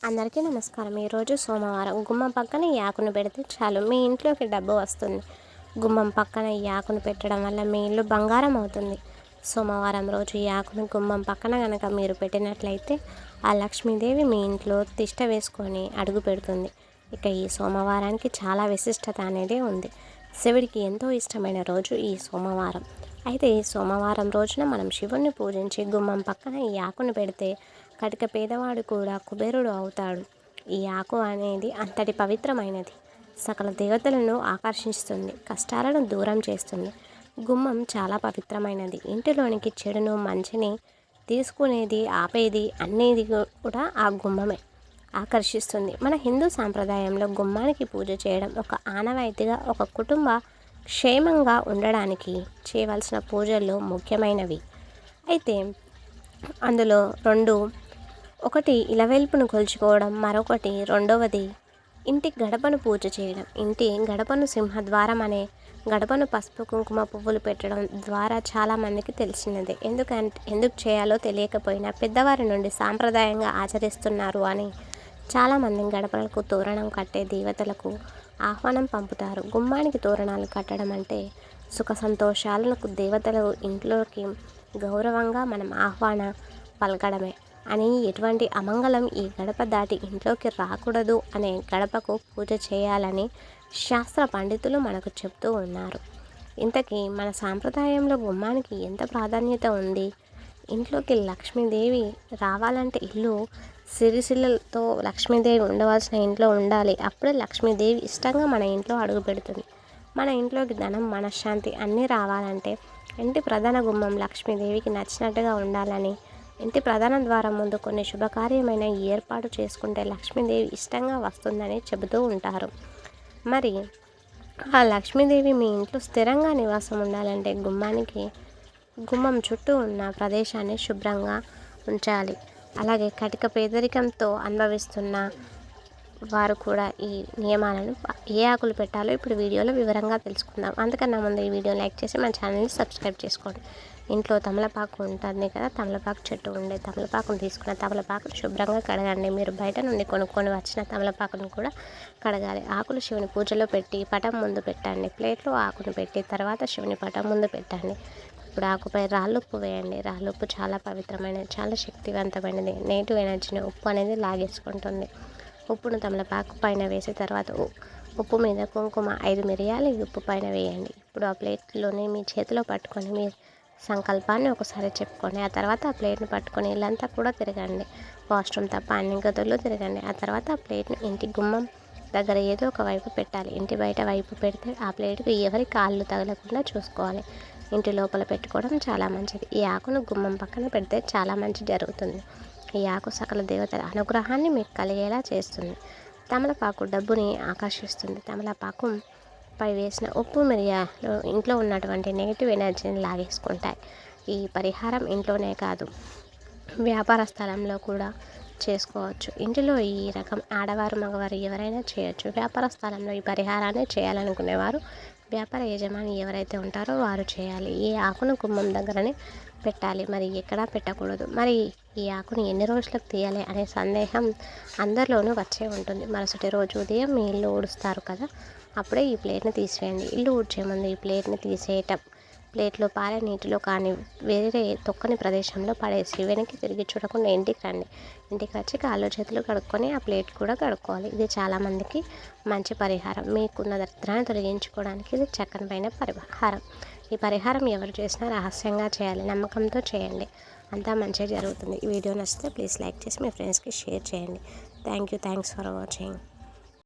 అందరికీ నమస్కారం. ఈరోజు సోమవారం. గుమ్మం పక్కన ఈ ఆకును పెడితే చాలు మీ ఇంట్లోకి డబ్బు వస్తుంది. గుమ్మం పక్కన ఈ ఆకును పెట్టడం వల్ల మీ ఇల్లు బంగారం అవుతుంది. సోమవారం రోజు ఈ ఆకును గుమ్మం పక్కన కనుక మీరు పెట్టినట్లయితే ఆ లక్ష్మీదేవి మీ ఇంట్లో తిష్ట వేసుకొని అడుగు పెడుతుంది. ఇక ఈ సోమవారానికి చాలా విశిష్టత అనేది ఉంది. శివుడికి ఎంతో ఇష్టమైన రోజు ఈ సోమవారం. అయితే ఈ సోమవారం రోజున మనం శివుణ్ణి పూజించి గుమ్మం పక్కన ఈ ఆకును పెడితే కటిక పేదవాడు కూడా కుబేరుడు అవుతాడు. ఈ ఆకు అనేది అంతటి పవిత్రమైనది. సకల దేవతలను ఆకర్షిస్తుంది, కష్టాలను దూరం చేస్తుంది. గుమ్మం చాలా పవిత్రమైనది. ఇంటిలోనికి చెడును మంచిని తీసుకునేది ఆపేది అనేది కూడా ఆ గుమ్మమే ఆకర్షిస్తుంది. మన హిందూ సాంప్రదాయంలో గుమ్మానికి పూజ చేయడం ఒక ఆనవాయితీగా ఒక కుటుంబ క్షేమంగా ఉండడానికి చేయవలసిన పూజల్లో ముఖ్యమైనవి. అయితే అందులో ఒకటి ఇలవేల్పును కొలుచుకోవడం, మరొకటి రెండవది ఇంటి గడపను పూజ చేయడం. ఇంటి గడపను సింహద్వారం అనే గడపను పసుపు కుంకుమ పువ్వులు పెట్టడం ద్వారా చాలామందికి తెలిసినదే. ఎందుకు చేయాలో తెలియకపోయినా పెద్దవారి నుండి సాంప్రదాయంగా ఆచరిస్తున్నారు అని చాలామంది గడపలకు తోరణం కట్టే దేవతలకు ఆహ్వానం పంపుతారు. గుమ్మానికి తోరణాలు కట్టడం అంటే సుఖ సంతోషాలకు దేవతలు ఇంట్లోకి గౌరవంగా మనం ఆహ్వాన పలకడమే అని, ఎటువంటి అమంగళం ఈ గడప దాటి ఇంట్లోకి రాకూడదు అనే గడపకు పూజ చేయాలని శాస్త్ర పండితులు మనకు చెప్తూ ఉన్నారు. ఇంతకీ మన సాంప్రదాయంలో గుమ్మానికి ఎంత ప్రాధాన్యత ఉంది? ఇంట్లోకి లక్ష్మీదేవి రావాలంటే ఇల్లు సిరిసిల్లతో లక్ష్మీదేవి ఉండవలసిన ఇంట్లో ఉండాలి. అప్పుడే లక్ష్మీదేవి ఇష్టంగా మన ఇంట్లో అడుగు పెడుతుంది. మన ఇంట్లోకి ధనం, మనశ్శాంతి అన్నీ రావాలంటే ఇంటి ప్రధాన గుమ్మం లక్ష్మీదేవికి నచ్చినట్టుగా ఉండాలని, ఇంటి ప్రధాన ద్వారం ముందు కొన్ని శుభకార్యమైన ఏర్పాటు చేసుకుంటే లక్ష్మీదేవి ఇష్టంగా వస్తుందని చెబుతూ ఉంటారు. మరి ఆ లక్ష్మీదేవి మీ ఇంట్లో స్థిరంగా నివాసం ఉండాలంటే గుమ్మం చుట్టూ ఉన్న ప్రదేశాన్ని శుభ్రంగా ఉంచాలి. అలాగే కటిక పేదరికంతో అనుభవిస్తున్న వారు కూడా ఈ నియమాలను ఏ ఆకులు పెట్టాలో ఇప్పుడు వీడియోలో వివరంగా తెలుసుకుందాం. అందుకన్నా ముందు ఈ వీడియో లైక్ చేసి మన ఛానల్ని సబ్స్క్రైబ్ చేసుకోండి. ఇంట్లో తమలపాకు ఉంటుంది కదా, తమలపాకు చెట్టు ఉండే తమలపాకును తీసుకున్న తమలపాకును శుభ్రంగా కడగండి. మీరు బయట నుండి కొనుక్కొని వచ్చిన తమలపాకును కూడా కడగాలి. ఆకులు శివుని పూజలో పెట్టి పటం ముందు పెట్టండి. ప్లేట్లో ఆకును పెట్టి తర్వాత శివుని పటం ముందు పెట్టండి. ఇప్పుడు ఆకుపై రాళ్ళుప్పు వేయండి. రాళ్ళుప్పు చాలా పవిత్రమైనది, చాలా శక్తివంతమైనది. నెగిటివ్ ఎనర్జీని ఉప్పు అనేది లాగేసుకుంటుంది. ఉప్పును తమలపాకు పైన వేసి తర్వాత ఉప్పు మీద కుంకుమ 5 మిరియాలు ఉప్పు పైన వేయండి. ఇప్పుడు ఆ ప్లేట్లోనే మీ చేతిలో పట్టుకొని మీ సంకల్పాన్ని ఒకసారి చెప్పుకోండి. ఆ తర్వాత ఆ ప్లేట్ని పట్టుకొని ఇల్లంతా కూడా తిరగండి. వాష్రూమ్ తప్ప అన్ని గదుల్లో తిరగండి. ఆ తర్వాత ఆ ప్లేట్ని ఇంటి గుమ్మం దగ్గర ఏదో ఒక వైపు పెట్టాలి. ఇంటి బయట వైపు పెడితే ఆ ప్లేట్కి ఎవరి కాళ్ళు తగలకుండా చూసుకోవాలి. ఇంటి లోపల పెట్టుకోవడం చాలా మంచిది. ఈ ఆకును గుమ్మం పక్కన పెడితే చాలా మంచి జరుగుతుంది. ఈ ఆకు సకల దేవతల అనుగ్రహాన్ని మీకు కలిగేలా చేస్తుంది. తమలపాకు డబ్బుని ఆకర్షిస్తుంది. తమలపాకు పై వేసిన ఉప్పు మిరియాలు ఇంట్లో ఉన్నటువంటి నెగిటివ్ ఎనర్జీని లాగేసుకుంటాయి. ఈ పరిహారం ఇంట్లోనే కాదు, వ్యాపార స్థలంలో కూడా చేసుకోవచ్చు. ఇంటిలో ఈ రకం ఆడవారు మగవారు ఎవరైనా చేయొచ్చు. వ్యాపార స్థలంలో ఈ పరిహారాన్ని చేయాలనుకునేవారు, వ్యాపార యజమాని ఎవరైతే ఉంటారో వారు చేయాలి. ఈ ఆకును గుమ్మం దగ్గరనే పెట్టాలి, మరి ఎక్కడా పెట్టకూడదు. మరి ఈ ఆకుని ఎన్ని రోజులకు తీయాలి అనే సందేహం అందరిలోనూ వచ్చే ఉంటుంది. మరుసటి రోజు ఉదయం మీ ఇల్లు ఊడుస్తారు కదా, అప్పుడే ఈ ప్లేట్ని తీసివేయండి. ఇల్లు ఊడ్చే ముందు ఈ ప్లేట్ని తీసేయటం ప్లేట్లో పారే నీటిలో కానీ వేరే తొక్కని ప్రదేశంలో పడేసి వెనక్కి తిరిగి చూడకుండా ఇంటికి రండి. ఇంటికి వచ్చి కాళ్ళు చేతులు కడుక్కొని ఆ ప్లేట్ కూడా కడుక్కోవాలి. ఇది చాలామందికి మంచి పరిహారం. మీకున్న దరిద్రాన్ని తొలగించుకోవడానికి ఇది చక్కని పరిహారం. ఈ పరిహారం ఎవరు చేసినా రహస్యంగా చేయాలి, నమ్మకంతో చేయండి. అంతా మంచిగా జరుగుతుంది. ఈ వీడియో నచ్చితే ప్లీజ్ లైక్ చేసి మీ ఫ్రెండ్స్కి షేర్ చేయండి. Thanks for watching.